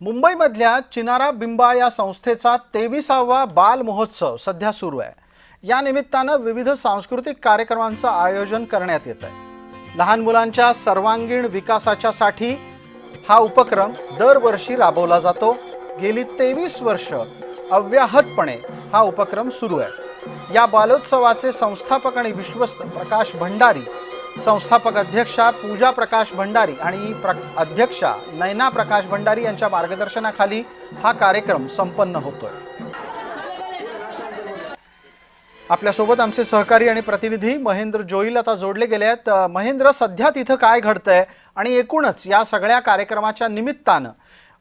मुंबईमधल्या चिनारा बिंबा या संस्थेचा 23वा बाल महोत्सव सध्या सुरू आहे। या निमित्तानं विविध सांस्कृतिक कार्यक्रमांचं आयोजन करण्यात येत आहे। लहान मुलांच्या सर्वांगीण विकासासाठी हा उपक्रम दरवर्षी राबवला जातो। गेली 23 वर्ष अव्याहतपणे हा उपक्रम सुरू आहे। या बालोत्सवाचे संस्थापक आणि विश्वस्त प्रकाश भंडारी, संस्थापक अध्यक्षा पूजा प्रकाश भंडारी आणि अध्यक्षा नैना प्रकाश भंडारी यांच्या मार्गदर्शनाखाली हा कार्यक्रम संपन्न होतोय। आपल्यासोबत आमचे सहकारी आणि प्रतिनिधी महेंद्र जोईल आता जोडले गेले आहेत। महेंद्र, सध्या तिथं काय घडतंय आणि एकूणच या सगळ्या कार्यक्रमाच्या निमित्तानं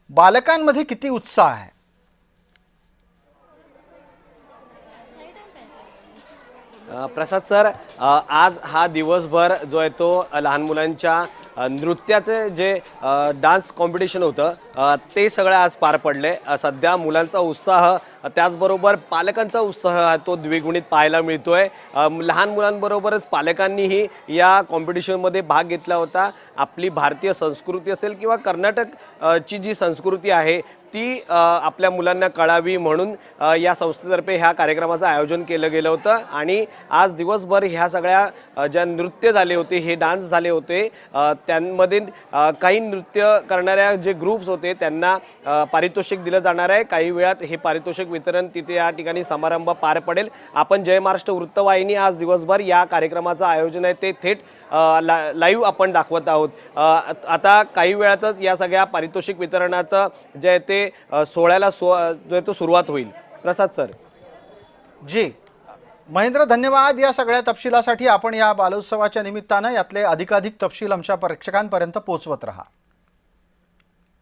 बालकांमध्ये किती उत्साह आहे? प्रसाद सर, आज हा दिवसभर जो आहे तो लहान मुलांच्या नृत्याचे जे डान्स कॉम्पिटिशन होतं ते सगळं आज पार पडले। सध्या मुलांचा उत्साह त्याचबरोबर पालकांचा उत्साह तो द्विगुणित पाहायला मिळतोय। लहान मुलांबरोबरच पालकांनीही या कॉम्पिटिशनमध्ये भाग घेतला होता। आपली भारतीय संस्कृती असेल किंवा कर्नाटकची जी संस्कृती आहे ती आपल्या मुलांना कळावी म्हणून या संस्थेतर्फे ह्या कार्यक्रमाचं आयोजन केलं गेलं होतं। आणि आज दिवसभर ह्या सगळ्या ज्या नृत्य झाले होते, हे डान्स झाले होते, त्यांमध्ये काही नृत्य करणाऱ्या जे ग्रुप्स होते त्यांना पारितोषिक दिलं जाणार आहे। काही वेळात हे पारितोषिक वितरण तिथे या ठिकाणी समारंभ पार पडेल। आपण जय महाराष्ट्र वृत्तवाहिनी आज दिवसभर या कार्यक्रमाचं आयोजन आहे ते थेट लाईव्ह आपण दाखवत आहोत। आता काही वेळातच या सगळ्या पारितोषिक वितरणाचं जे आहे ते सोहळ्याला जो आहे तो सुरुवात होईल। प्रसाद सर। जी महेंद्र, धन्यवाद या सगळ्या तपशिलासाठी। आपण या बालोत्सवाच्या निमित्तानं यातले अधिकाधिक तपशील आमच्या प्रेक्षकांपर्यंत पोहोचवत रहा।